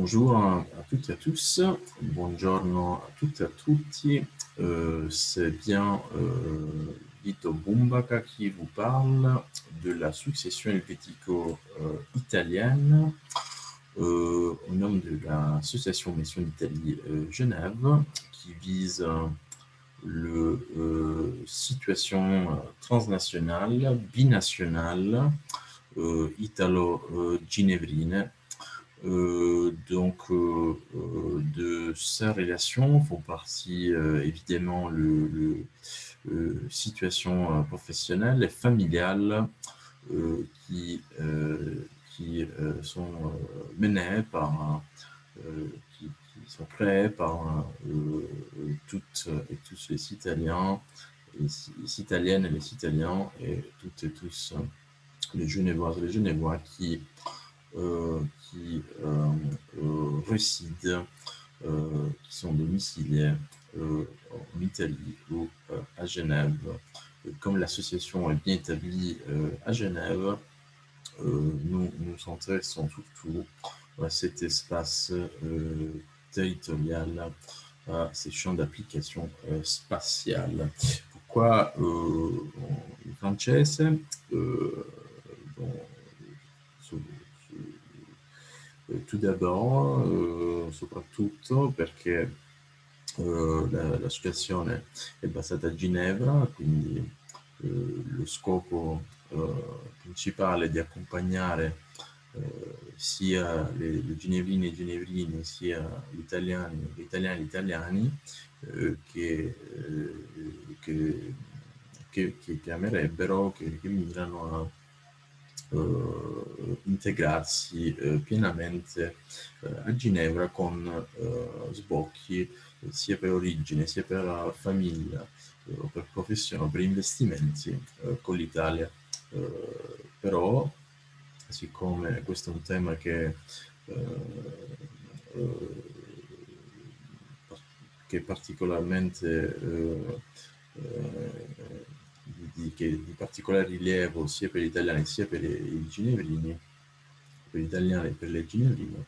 Bonjour à toutes et à tous, buongiorno a tutte e a tutti, c'est bien Vito Bombaca qui vous parle de la succession helvético-italienne au nom de l'association Mission d'Italie Genève qui vise le situation transnationale, binationale, italo-ginevrine. De sa relation font partie évidemment situation professionnelle et familiale qui sont menées par qui sont créées par toutes et tous les Italiens, les Italiennes et les Italiens et toutes et tous les Genevoises et les Genevois qui résident, qui sont domiciliés en Italie ou à Genève. Comme l'association est bien établie à Genève, nous nous intéressons surtout à cet espace territorial, à ces champs d'application spatiale. Pourquoi il francese tout d'abord, soprattutto perché la situazione è basata a Ginevra, quindi lo scopo principale è di accompagnare sia le ginevrini e i ginevrini, sia gli italiani e gli italiani che amerebbero, che mirano a integrarsi pienamente a Ginevra con sbocchi sia per origine, sia per famiglia, o per professione, o per investimenti con l'Italia. Però, siccome questo è un tema che è particolarmente di particolare rilievo sia per gli italiani sia per i ginevrini, per gli italiani e per le ginevrine,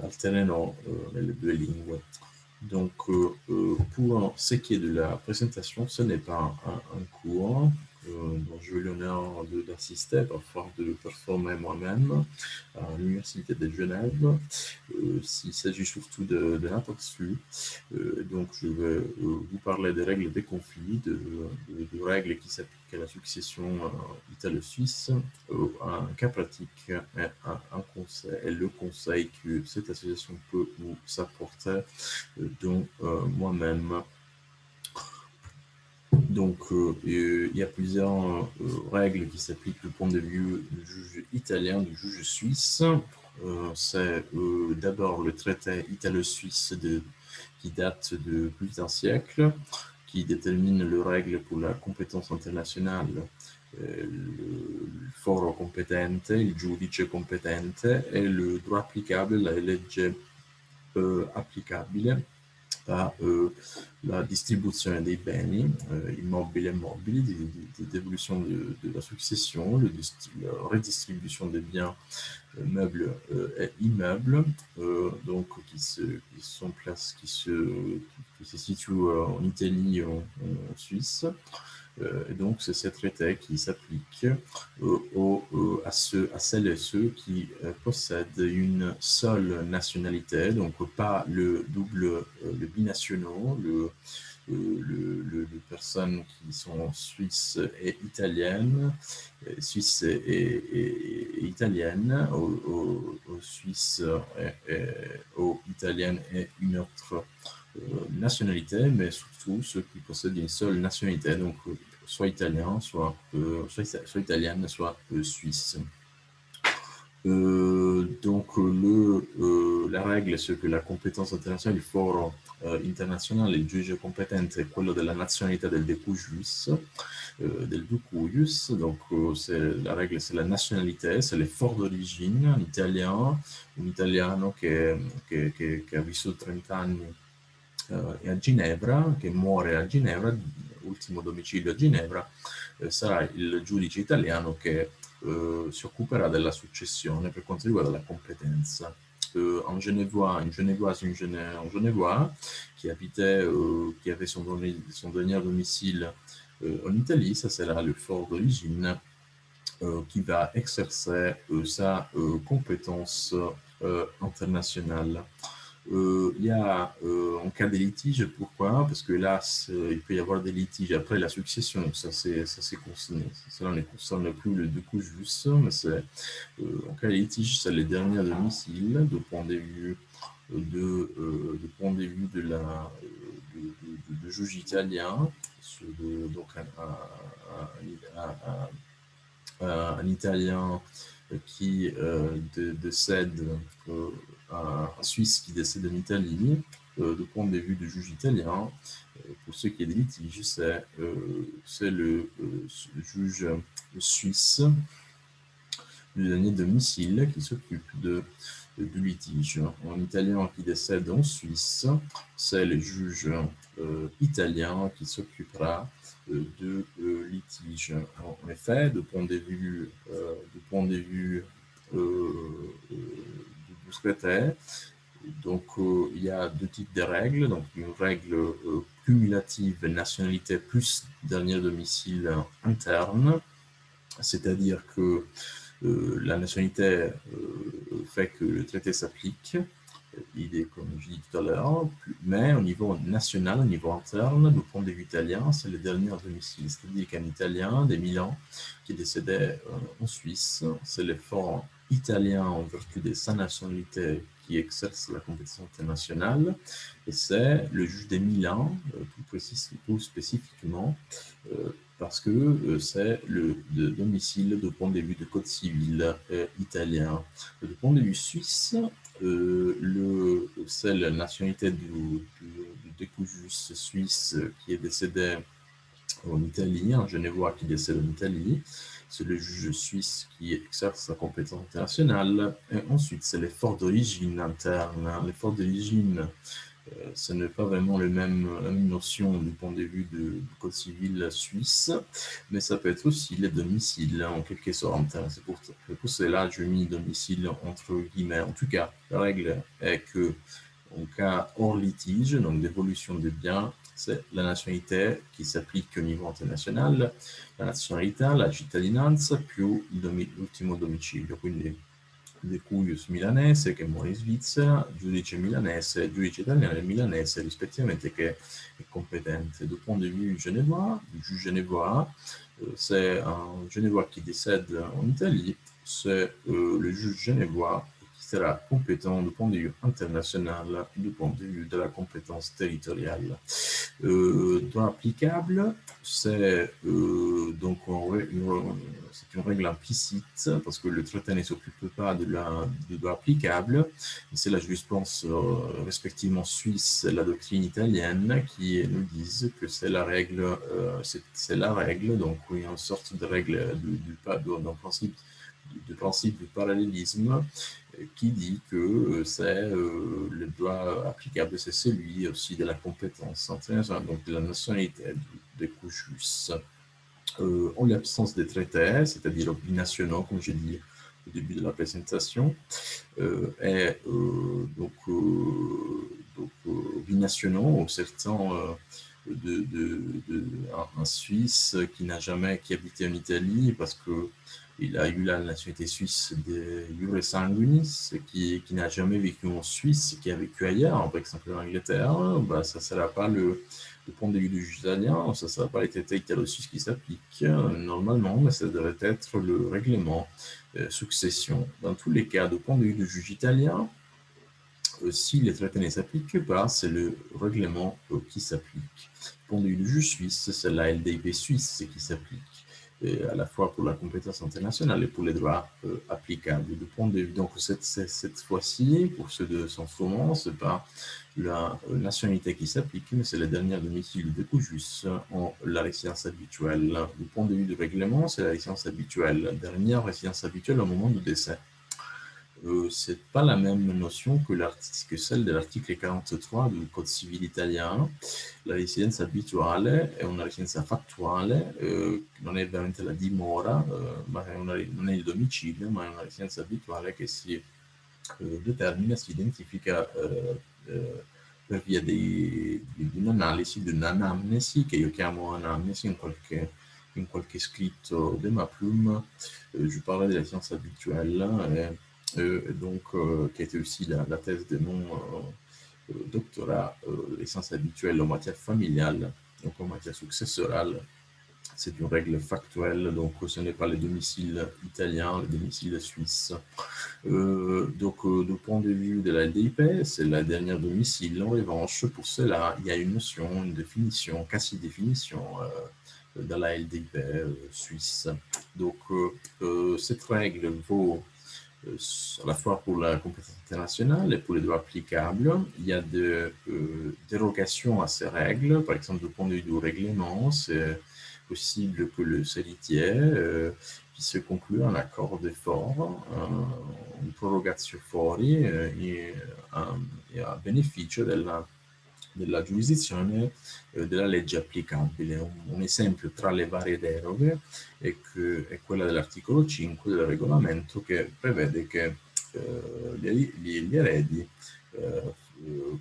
alternerò nelle deux lingues. Donc, pour ce qui est de la présentation, ce n'est pas un cours dont j'ai eu l'honneur d'assister, parfois de performer moi-même à l'Université de Genève. Il s'agit surtout d'un aperçu. Donc, je vais vous parler des règles des conflits, de règles qui s'appliquent à la succession italo-suisse, un cas pratique et un conseil, et le conseil que cette association peut vous apporter, dont moi-même. Donc, il y a plusieurs règles qui s'appliquent du point de vue du juge italien, du juge suisse. C'est d'abord le traité italo-suisse qui date de plus d'un siècle, qui détermine les règles pour la compétence internationale, il foro competente, il giudice competente e il droit applicable, la legge applicabile a la distribuzione dei beni immobili e mobili, di devolution de la succession, la redistribution des biens meubles et immeubles, donc qui se situent en Italie et en Suisse. Et donc, c'est ces traités qui s'appliquent à celles et ceux qui possèdent une seule nationalité, donc pas le binationaux, les personnes qui sont suisses et italiennes, suisses et italiennes, aux Suisses aux italiennes et une autre nationalité, mais surtout ceux qui possèdent une seule nationalité, donc soit italien, soit italienne, soit suisse. Donc la règle, c'est que la compétence internazionale, il foro internazionale, il giudice competente è quello della nazionalità del decuius, del ducuius. Donc la règle, c'est la nationalité, c'est le fort d'origine, un italiano che ha vissuto 30 anni e a Ginevra, che muore a Ginevra, ultimo domicilio a Ginevra, sarà il giudice italiano che si occuperà della successione per quanto riguarda la competenza. un Genevoise, un Genevois qui habitait, qui avait son dernier domicile en Italie, ça c'est là le fort d'origine, qui va exercer sa compétence internationale. Il y a en cas des litiges, pourquoi? Parce que là, il peut y avoir des litiges après la succession. Ça concerné. Cela ne concerne plus le deux coups juste, mais c'est en cas de litige, c'est les derniers domiciles de point de vue de point de vue de juge italien, donc un Italien qui décède, un Suisse qui décède en Italie, de point de vue du juge italien, pour ceux qui est des litiges, c'est le juge suisse du dernier domicile qui s'occupe du litige. En italien qui décède en Suisse, c'est le juge italien qui s'occupera de litige. En effet, de point de vue du traité, donc il y a deux types de règles. Donc une règle cumulative nationalité plus dernier domicile interne, c'est-à-dire que la nationalité fait que le traité s'applique, il est comme je dis tout à l'heure, mais au niveau national, au niveau interne, du point de vue italien, c'est le dernier domicile. C'est-à-dire qu'un Italien des Milan qui décédait en Suisse, c'est l'effort italien en vertu de sa nationalité qui exerce la compétence internationale, et c'est le juge des Milan, tout spécifiquement, parce que c'est le domicile du point de vue du code civil italien. Du point de vue suisse, c'est la nationalité du décousus suisse qui est décédé en Italie, un Genevois qui décède en Italie. C'est le juge suisse qui exerce sa compétence internationale. Et ensuite, c'est l'effort d'origine interne. L'effort d'origine, ce n'est pas vraiment la même notion du point de vue du code civil suisse, mais ça peut être aussi les domiciles, en quelque sorte. C'est pour cela que je mis domicile entre guillemets. En tout cas, la règle est que, en cas hors litige, donc d'évolution des biens, c'est la nationalité qui s'applique au niveau international, la nazionalità, la cittadinanza più l'ultimo domicilio. Quindi Decuius milanese che muore in Svizzera, giudice milanese, giudice italiano e milanese rispettivamente che è competente. Du point de vue genevois, du juge genevois, c'est un genevois qui décède en Italie, c'est le juge genevois qui sera compétent du point de vue international, du point de vue de la compétence territoriale. Droit applicable, c'est donc c'est une règle implicite parce que le traité ne s'occupe pas de droit applicable. C'est la jurisprudence respectivement suisse et la doctrine italienne qui nous disent que c'est la règle, donc il y a une sorte de règle d'un principe du parallélisme qui dit que c'est le droit applicable, c'est celui aussi de la compétence internationale, donc de la nationalité des couchus. En l'absence des traités, c'est-à-dire binationaux, comme j'ai dit au début de la présentation, et donc binationaux, certains un Suisse qui habitait en Italie parce que il a eu la nationalité suisse de Iure Sanguinis, qui n'a jamais vécu en Suisse, qui a vécu ailleurs, par exemple en Angleterre, bah, ça ne sera pas le point de vue du juge italien, ça ne sera pas les traités italo-suisses qui s'appliquent normalement, mais ça devrait être le règlement succession. Dans tous les cas, du point de vue du juge italien, si les traités ne s'appliquent pas, c'est le règlement qui s'applique. Du point de vue du juge suisse, c'est la LDP suisse qui s'applique, à la fois pour la compétence internationale et pour les droits applicables. Du point de vue, donc cette fois-ci, pour ceux de Saint-Fromont, ce n'est pas la nationalité qui s'applique, mais c'est la dernière domicile de Cujus en la résidence habituelle. Du point de vue du règlement, c'est la résidence habituelle, la dernière résidence habituelle au moment du décès. C'est pas la même notion que celle de l'articolo 43 del Code civile italiano. La residenza abituale è una residenza fattuale, non è veramente la dimora, ma non è il domicilio, ma è una residenza abituale che si del termine si identifica per via di un'analisi, di un'anamnesi, che io chiamo anamnesi in qualche scritto de ma plume. Je parlais de la science habituelle, et donc qui était aussi la thèse de mon doctorat, les sciences habituelles en matière familiale, donc en matière successorale. C'est une règle factuelle, donc ce n'est pas les domiciles italiens, les domiciles suisses. Du point de vue de la LDIP, c'est la dernière domicile. En revanche, pour cela, il y a une notion, une définition, quasi-définition dans la LDIP suisse. Donc, cette règle vaut à la fois pour la compétence internationale et pour les droits applicables. Il y a des dérogations à ces règles. Par exemple, du point de vue du règlement, c'est possible que le héritier puisse conclure un accord d'effort, un prorogatio fori, a beneficio della giurisdizione della legge applicabile. Un esempio tra le varie deroghe è quella dell'articolo 5 del regolamento, che prevede che gli eredi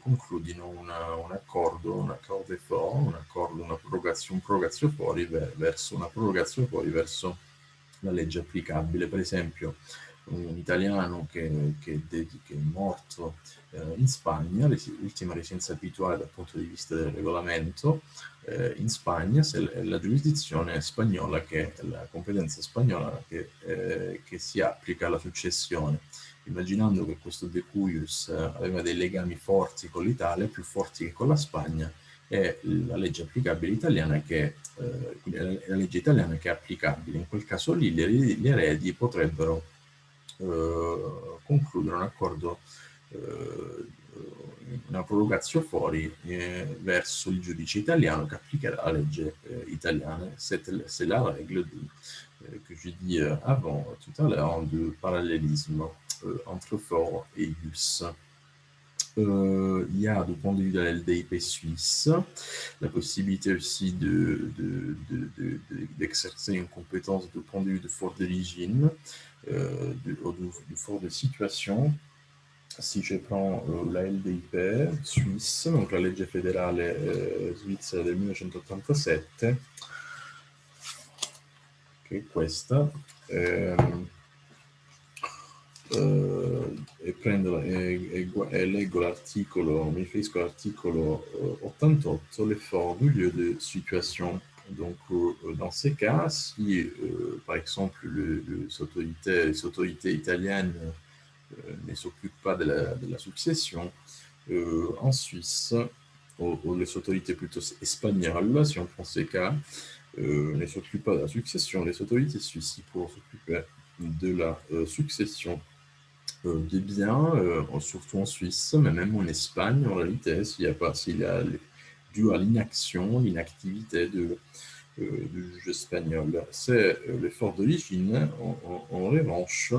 concludino un accordo effort, una prorogatio fori verso la legge applicabile. Per esempio, un italiano che è morto in Spagna, l'ultima residenza abituale dal punto di vista del regolamento, in Spagna è la giurisdizione spagnola, che è la competenza spagnola che si applica alla successione, immaginando che questo decuius aveva dei legami forti con l'Italia, più forti che con la Spagna, è la legge applicabile italiana quindi è la legge italiana che è applicabile. In quel caso lì gli eredi potrebbero concludere un accordo, una prorogatio fori verso il giudice italiano che applicherà la legge italiana. C'est la règle que j'ai dit avant, tout à l'heure, de parallélisme entre fort et ius. Il y a, du point de vue de la LDIP suisse, la possibilité aussi d'exercer une compétence du point de vue de fort d'origine, du fort de situation. Si je prends la LDIP suisse, donc la legge federale svizzera del 1987, che è questa, e leggo l'articolo, mi riferisco all'articolo 88, l'effort du lieu de situation. Donc, dans ces cas, si, par exemple, les autorités italiennes ne s'occupent pas de la succession, en Suisse, ou les autorités plutôt espagnoles, si on prend ces cas, ne s'occupent pas de la succession, les autorités suisses pourront s'occuper de la succession des biens, surtout en Suisse, mais même en Espagne, en réalité, s'il y a dû à l'inactivité du juge espagnol. C'est l'effort d'origine, en revanche,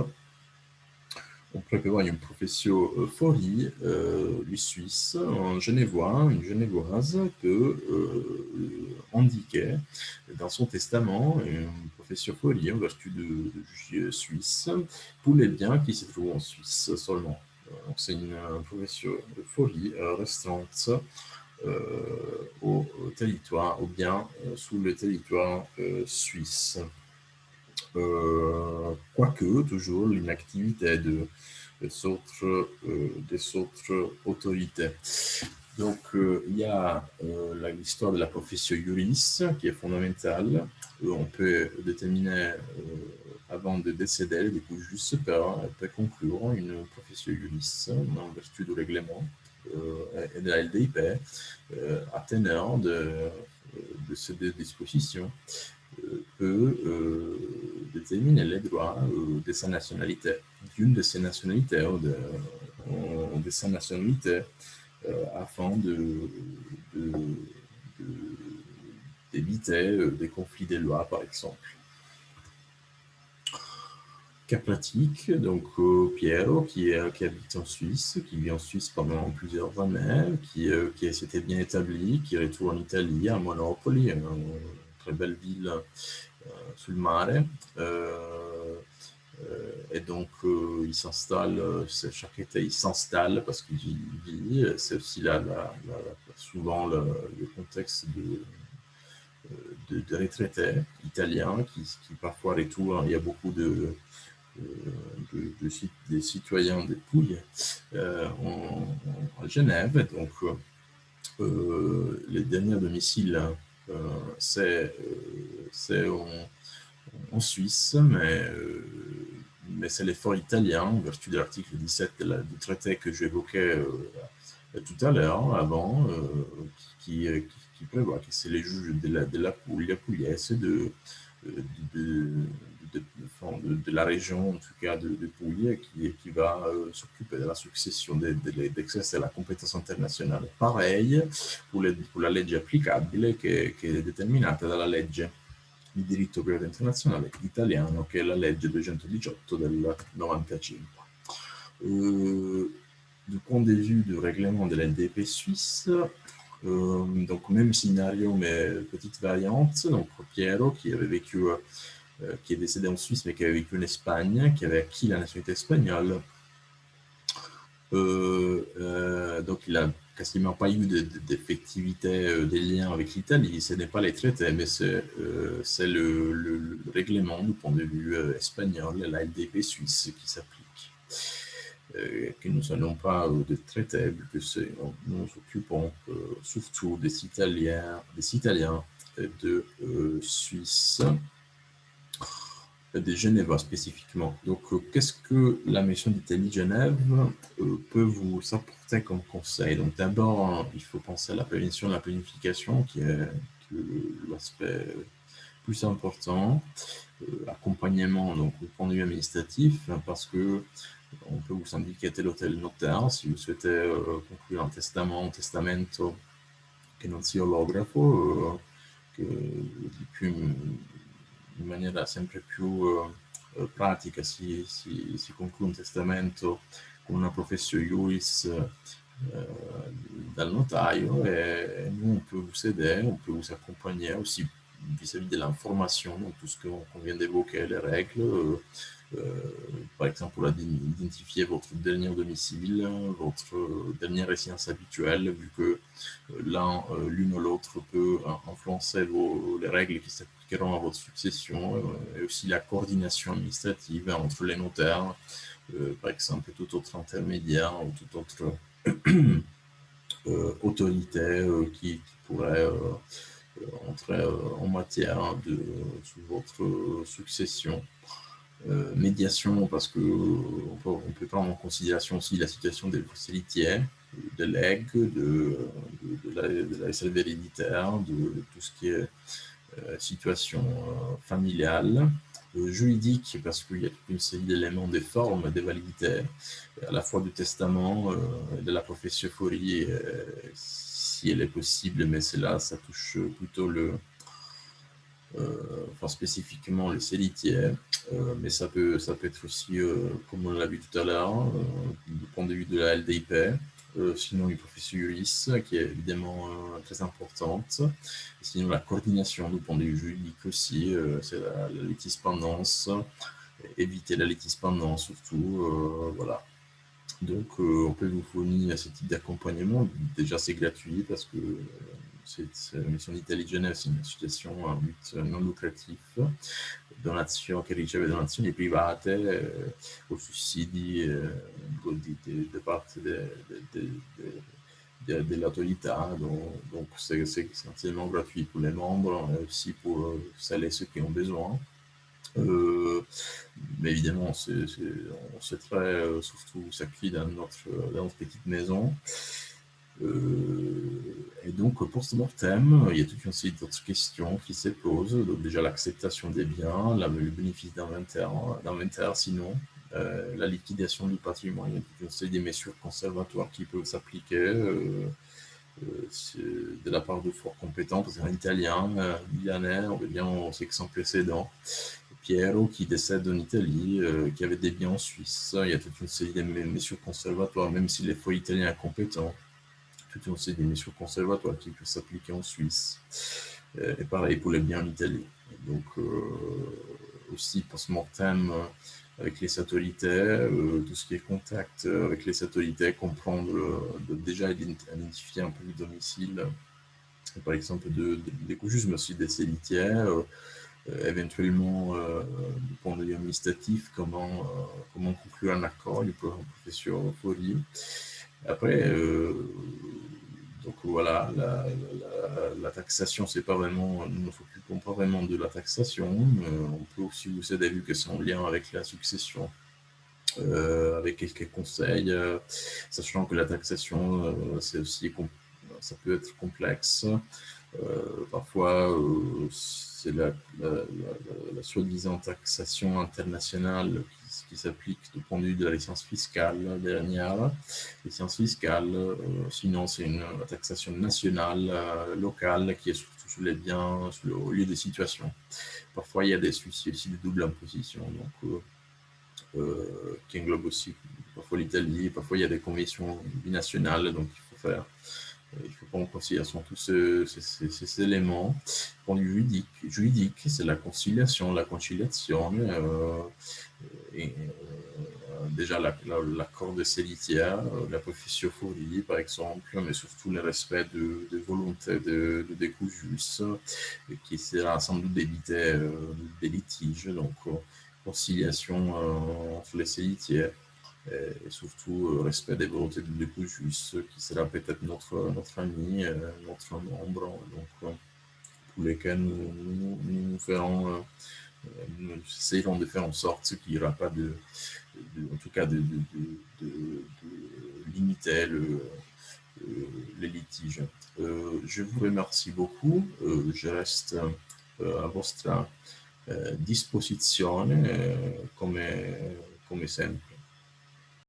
on prévoit une profession fori, lui suisse, un genevois, une genevoise peut indiquer dans son testament une profession fori en vertu de juge suisse pour les biens qui se trouvent en Suisse seulement. Donc c'est une profession fori restreinte au territoire, ou bien sous le territoire suisse. Quoique, toujours, l'inactivité des autres autorités. Donc, il y a l'histoire de la profession juriste qui est fondamentale. On peut déterminer, avant de décéder, du coup, juste peut conclure une profession juriste en vertu du règlement et de la LDIP à teneur de ces deux dispositions. Peut déterminer les droits de sa nationalité, d'une de ses nationalités ou de sa nationalité, afin d'éviter des conflits de loi, par exemple. Cas pratique, donc Piero qui habite en Suisse, qui vit en Suisse pendant plusieurs années, qui s'était bien établi, qui retourne en Italie, à Monopoli, une très belle ville sul mare, Et donc, il s'installe, chaque été, il s'installe parce qu'il vit. C'est aussi souvent le contexte de retraités italiens qui parfois retournent. Il y a beaucoup des citoyens des Pouilles à Genève. Donc, les derniers domiciles, c'est en Suisse, mais c'est l'effort italien, en vertu de l'article 17 du traité que j'évoquais tout à l'heure, avant, qui prévoit que c'est les juges de la Pugliese, de, de, de la région, en tout cas de Puglia, qui va s'occuper de la succession d'exercer la compétence internazionale. Pareil pour la legge applicabile che è determinata dalla legge di diritto privato internazionale italiano, che è la legge 218 del 95. Du point de vue du règlement de la LDP suisse, donc même scénario mais petite variante. Donc Piero qui avait vécu, qui est décédé en Suisse mais qui avait vécu en Espagne, qui avait acquis la nationalité espagnole. Donc il a quasiment pas eu d'effectivité des liens avec l'Italie. Ce n'est pas les traités, mais c'est le règlement du point de vue espagnol, la LDP suisse qui s'applique. Que nous n'allons pas de traités, que nous nous occupons surtout des Italiens de Suisse, de Genève spécifiquement. Donc, qu'est-ce que la mission d'Italie-Genève peut vous apporter comme conseil? Donc, d'abord, il faut penser à la prévention, la planification, qui est l'aspect plus important. Accompagnement, donc au point de vue administratif, parce que on peut vous indiquer tel ou tel notaire si vous souhaitez conclure un testamento che non sia olografo, in maniera sempre più pratica si conclude un testamento con una professio iuris dal notaio, et nous on peut vous aider, on peut vous accompagner aussi vis-à-vis de l'information, donc tout ce qu'on vient d'évoquer, les règles, par exemple pour identifier votre dernier domicile, votre dernière résidence habituelle, vu que l'une ou l'autre peut influencer les règles qui s'appliqueront à votre succession, et aussi la coordination administrative entre les notaires, par exemple tout autre intermédiaire ou toute autre autorité qui pourrait entrer en matière sous votre succession. Médiation, parce qu'on peut prendre en considération aussi la situation des héritiers, de legs, de la SLV héréditaire, de tout ce qui est situation familiale, juridique, parce qu'il y a toute une série d'éléments, des formes, des validités, à la fois du testament, de la professiophorie, si elle est possible, mais c'est là, ça touche plutôt enfin spécifiquement les héritiers, mais ça peut être aussi, comme on l'a vu tout à l'heure, du point de vue de la LDIP, sinon une profession juris, qui est évidemment très importante, et sinon la coordination du point de vue juridique aussi, c'est la litispendance, éviter la litispendance surtout, voilà. Donc on peut vous fournir ce type d'accompagnement, déjà c'est gratuit parce que la mission d'Italie-Genève, c'est une association à but non lucratif, donazioni, che riceve donazioni private o sussidi da parte de l'autorité. Donc c'est essentiellement gratuit pour les membres, mais aussi pour celles et ceux qui ont besoin. Mais évidemment, on souhaiterait surtout s'accueillir dans notre petite maison. Et donc, post-mortem, il y a toute une série d'autres questions qui se posent. Donc, déjà, l'acceptation des biens, le bénéfice d'inventaire, sinon, la liquidation du patrimoine, il y a toute une série de mesures conservatoires qui peuvent s'appliquer de la part de forts compétents, parce qu'un Italien, milanais, on revient au sexe précédent, Piero qui décède en Italie, qui avait des biens en Suisse. Il y a toute une série de mesures conservatoires, même si les foyers italiens incompétents, toute une série de mesures conservatoires qui peuvent s'appliquer en Suisse. Et pareil pour les biens en Italie. Donc, aussi, post-mortem, avec les satellites, tout ce qui est contact avec les satellites, comprendre, déjà identifier un peu le domicile, par exemple, des couches, mais aussi des célitières, éventuellement, du point de vue administratif, comment conclure un accord du professeur Fori. Après, donc voilà, la taxation, c'est pas vraiment, nous ne nous occupons pas vraiment de la taxation. On peut aussi vous aider, vu que c'est en lien avec la succession, avec quelques conseils, sachant que la taxation, c'est aussi, ça peut être complexe. Parfois, c'est la soi-disant taxation internationale qui s'applique du point de vue de la licence fiscale dernière. Licence fiscale, sinon c'est la taxation nationale, locale, qui est surtout sur les biens, au lieu des situations. Parfois, il y a des soucis aussi de double imposition, donc, qui englobe aussi parfois l'Italie. Parfois, il y a des conventions binationales, donc il faut prendre en considération tous ces éléments. Point de vue juridique, c'est la conciliation, et, déjà l'accord de célitière, la profession par exemple, mais surtout le respect de volonté des coûts justes, qui sera sans doute d'éviter des litiges, donc conciliation entre les célitières, et surtout respect des volontés de l'époux juste, qui sera peut-être notre ami, notre membre, donc pour lesquels nous ferons, nous essayerons de faire en sorte qu'il n'y aura pas en tout cas de limiter les litiges. Je vous remercie beaucoup, je reste a vostra disposizione, come sempre.